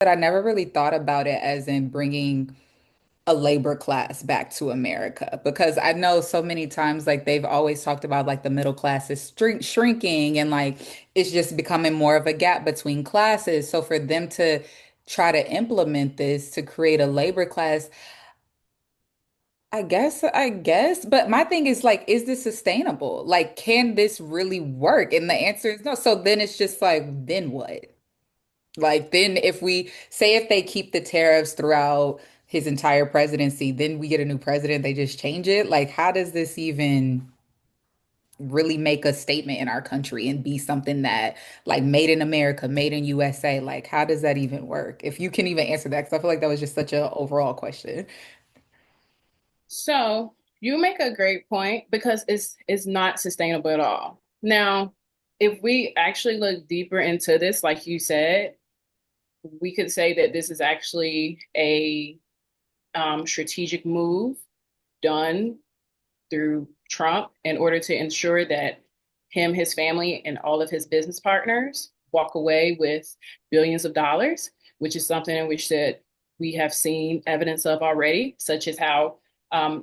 But I never really thought about it as in bringing a labor class back to America because I know so many times like they've always talked about like the middle class is shrinking and like it's just becoming more of a gap between classes. So for them to try to implement this to create a labor class, I guess, but my thing is like, is this sustainable? Like, can this really work? And the answer is no. So then it's just like, then what? Like then if we say if they keep the tariffs throughout his entire presidency, then we get a new president, they just change it. Like how does this even really make a statement in our country and be something that like made in America, made in USA? Like how does that even work? If you can even answer that, because I feel like that was just such a overall question. So you make a great point because it's not sustainable at all. Now, if we actually look deeper into this, like you said, we could say that this is actually a strategic move done through Trump in order to ensure that him, his family, and all of his business partners walk away with billions of dollars, which is something in which that we have seen evidence of already, such as how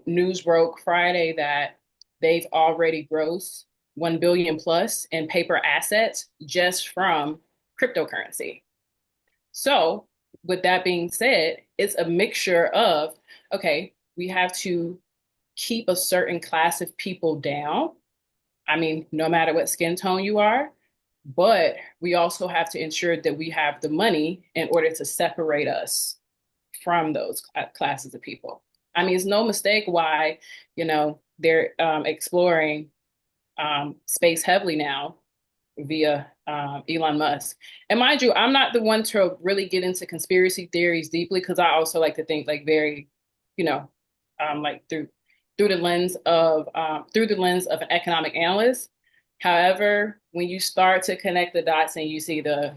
news broke Friday that they've already grossed 1 billion plus in paper assets just from cryptocurrency. So, with that being said, it's a mixture of, okay, we have to keep a certain class of people down. I mean, no matter what skin tone you are, but we also have to ensure that we have the money in order to separate us from those classes of people. I mean, it's no mistake why, they're exploring space heavily now via Elon Musk. And mind you, I'm not the one to really get into conspiracy theories deeply because I also like to think like very, you know, like through the lens of an economic analyst. However, when you start to connect the dots and you see the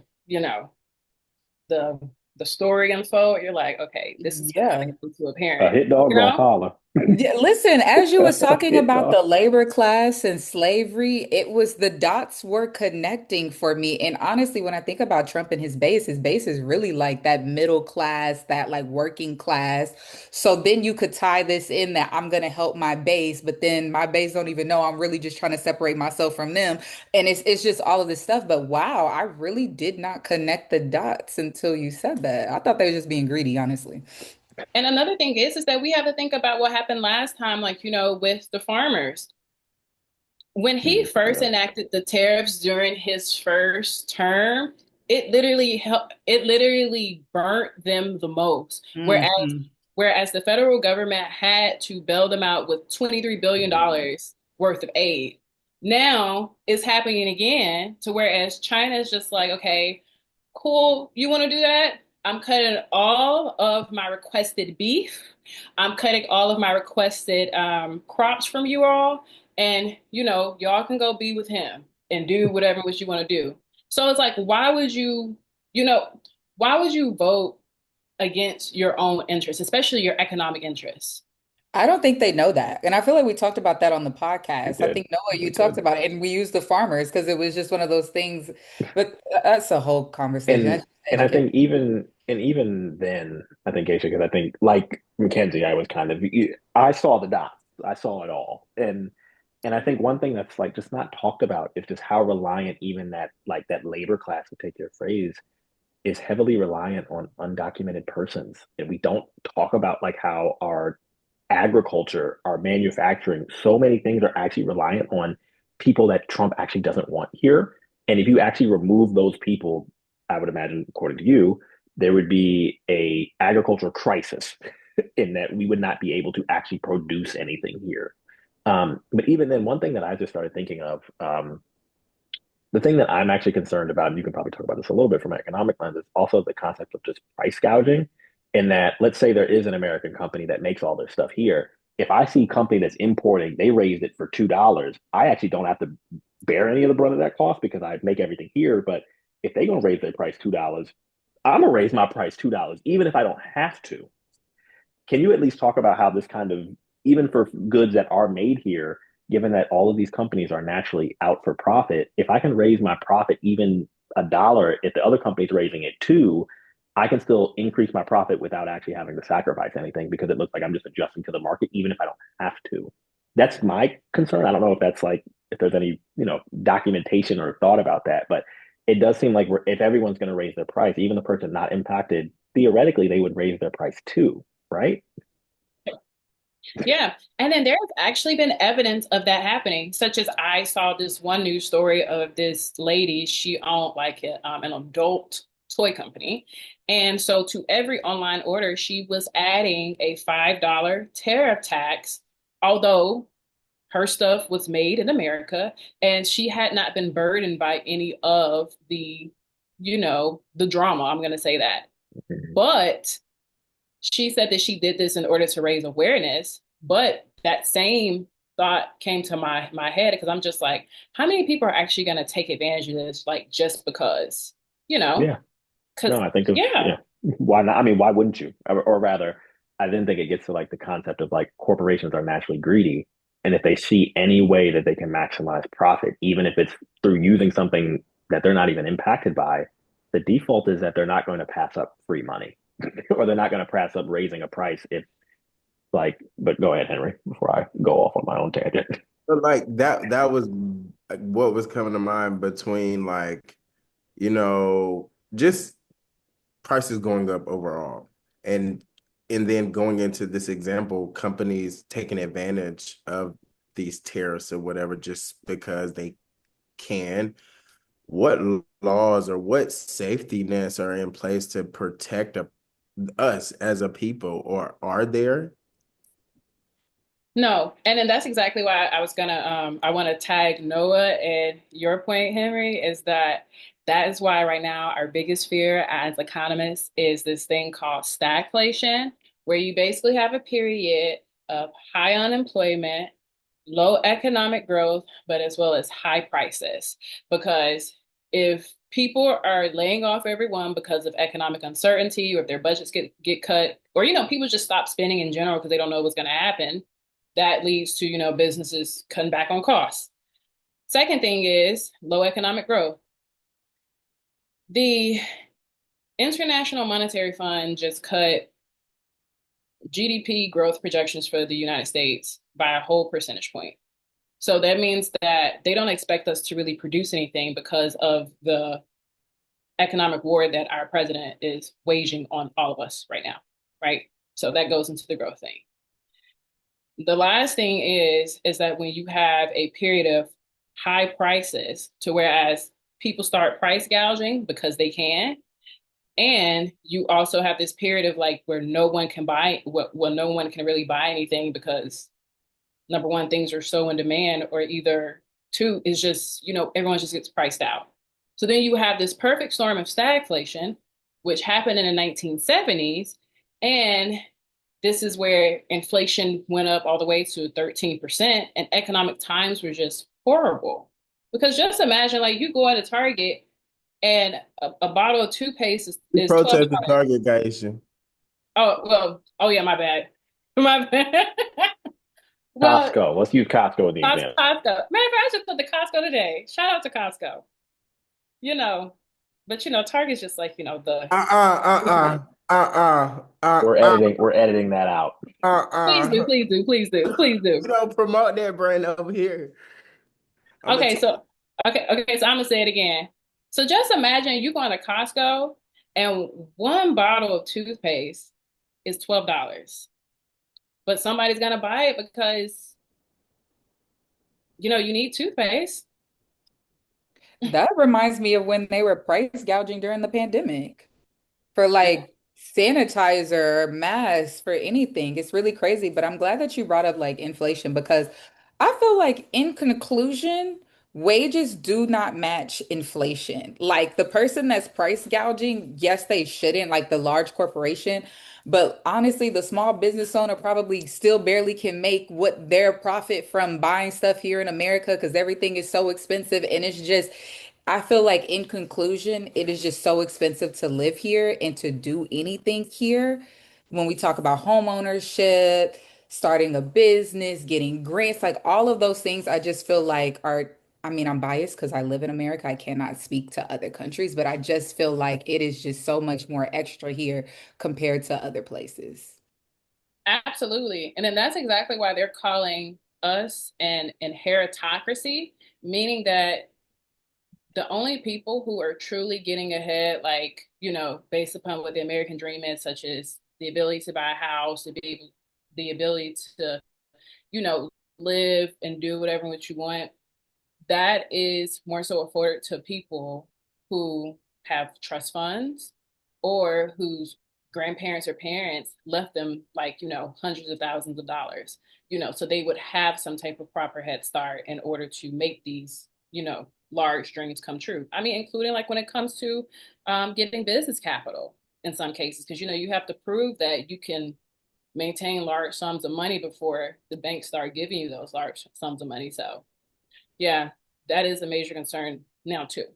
the story unfold, you're like, okay, this is Yeah. becoming too A apparent, hit dog you gonna know? holler. Yeah, listen, as you was talking Hit about dog. the labor class and slavery, it was the dots were connecting for me. And honestly, when I think about Trump and his base is really like that middle class, that like working class. So then you could tie this in that I'm gonna help my base, but then my base don't even know I'm really just trying to separate myself from them. And it's just all of this stuff. But wow, I really did not connect the dots until you said that. I thought they were just being greedy, honestly. And another thing is that we have to think about what happened last time, like, with the farmers. When he first Yeah. enacted the tariffs during his first term, it literally burnt them the most. Mhm. Whereas the federal government had to bail them out with $23 billion worth of aid. Now it's happening again to whereas China is just like, okay, cool, you want to do that? I'm cutting all of my requested beef. I'm cutting all of my requested crops from you all. And, y'all can go be with him and do whatever what you want to do. So it's like, you know, why would you vote against your own interests, especially your economic interests? I don't think they know that. And I feel like we talked about that on the We podcast. I did. think Noah, We you talked did. about it, and we used the farmers because it was just one of those things. But that's a whole conversation. I And just and I think think even then, I think Aisha, because I think like Mackenzie, I was kind of I saw the dots. I saw it all. And I think one thing that's like just not talked about is just how reliant even that like that labor class, to take your phrase, is heavily reliant on undocumented persons. And we don't talk about like how our agriculture, our manufacturing, so many things are actually reliant on people that Trump actually doesn't want here. And if you actually remove those people, I would imagine, according to you, there would be a agricultural crisis in that we would not be able to actually produce anything here. But even then, one thing that I just started thinking of, the thing that I'm actually concerned about, and you can probably talk about this a little bit from an economic lens, is also the concept of just price gouging. In that, let's say there is an American company that makes all this stuff here. If I see a company that's importing, they raised it for $2, I actually don't have to bear any of the brunt of that cost because I make everything here. But if they're gonna raise their price $2, I'm gonna raise my price $2, even if I don't have to. Can you at least talk about how this kind of, even for goods that are made here, given that all of these companies are naturally out for profit, if I can raise my profit even $1, if the other company's raising it too, I can still increase my profit without actually having to sacrifice anything because it looks like I'm just adjusting to the market, even if I don't have to. That's my concern. I don't know if that's like if there's any documentation or thought about that, but it does seem like if everyone's going to raise their price, even the person not impacted, theoretically they would raise their price too, right? Yeah. And then there's actually been evidence of that happening, such as I saw this one news story of this lady. She owned like an adult toy company. And so to every online order, she was adding a $5 tariff tax, although her stuff was made in America and she had not been burdened by any of the drama. I'm going to say that. But she said that she did this in order to raise awareness, but that same thought came to my head because I'm just like, how many people are actually going to take advantage of this, like just because, you know? Yeah. No, Because I think of yeah, yeah. Why not? I mean, why wouldn't you? Or rather, I didn't think it gets to like the concept of like corporations are naturally greedy, and if they see any way that they can maximize profit, even if it's through using something that they're not even impacted by, the default is that they're not going to pass up free money, or they're not going to pass up raising a price if like. But go ahead, Henry, before I go off on my own tangent. But like that was like, what was coming to mind between like, just prices going up overall. And and then going into this example, companies taking advantage of these tariffs or whatever just because they can. What laws or what safety nets are in place to protect us as a people, or are there? no, and then that's exactly why I was gonna I want to tag Noah and your point, Henry, is that is why right now our biggest fear as economists is this thing called stagflation, where you basically have a period of high unemployment, low economic growth, but as well as high prices. Because if people are laying off everyone because of economic uncertainty, or if their budgets get cut, or people just stop spending in general because they don't know what's going to happen, that leads to businesses cutting back on costs. Second thing is low economic growth. The International Monetary Fund just cut GDP growth projections for the United States by a whole percentage point. So that means that they don't expect us to really produce anything because of the economic war that our president is waging on all of us right now, right? So that goes into the growth thing. The last thing is that when you have a period of high prices to whereas people start price gouging because they can, and you also have this period of like where no one can buy well, no one can really buy anything because number one, things are so in demand, or either two is just, everyone just gets priced out. So then you have this perfect storm of stagflation, which happened in the 1970s. And this is where inflation went up all the way to 13%, and economic times were just horrible. Because just imagine, like, you go at a Target and a bottle of toothpaste You is protest the $12. Target guy issue. Oh, well, oh yeah, my bad. My bad. Well, Costco. Let's use Costco as the Costco. example. Matter of fact, I just put the Costco today. Shout out to Costco. You know, but Target's just like, Uh-uh, uh-uh, We're uh-uh, editing. We're editing that out. please do, uh-uh. please do, please do, please do. We don't promote that brand over here. I'm gonna Okay, tell so okay, so I'm gonna say it again. So just imagine you going to Costco and one bottle of toothpaste is $12. But somebody's gonna buy it because you need toothpaste. That reminds me of when they were price gouging during the pandemic for like sanitizer, masks, for anything. It's really crazy, but I'm glad that you brought up like inflation because I feel like in conclusion, wages do not match inflation. Like the person that's price gouging, yes, they shouldn't, like the large corporation, but honestly, the small business owner probably still barely can make what their profit from buying stuff here in America because everything is so expensive and it's just I feel like in conclusion, it is just so expensive to live here and to do anything here. When we talk about home ownership, starting a business, getting grants, like all of those things, I just feel like are I mean, I'm biased because I live in America. I cannot speak to other countries, but I just feel like it is just so much more extra here compared to other places. Absolutely. And then that's exactly why they're calling us an inheritocracy, meaning that the only people who are truly getting ahead, like, based upon what the American dream is, such as the ability to buy a house, the ability to, you know, live and do whatever what you want, that is more so afforded to people who have trust funds or whose grandparents or parents left them, like, hundreds of thousands of dollars, so they would have some type of proper head start in order to make these, large dreams come true. I mean, including like when it comes to getting business capital in some cases, because, you have to prove that you can maintain large sums of money before the banks start giving you those large sums of money. So, yeah, that is a major concern now too.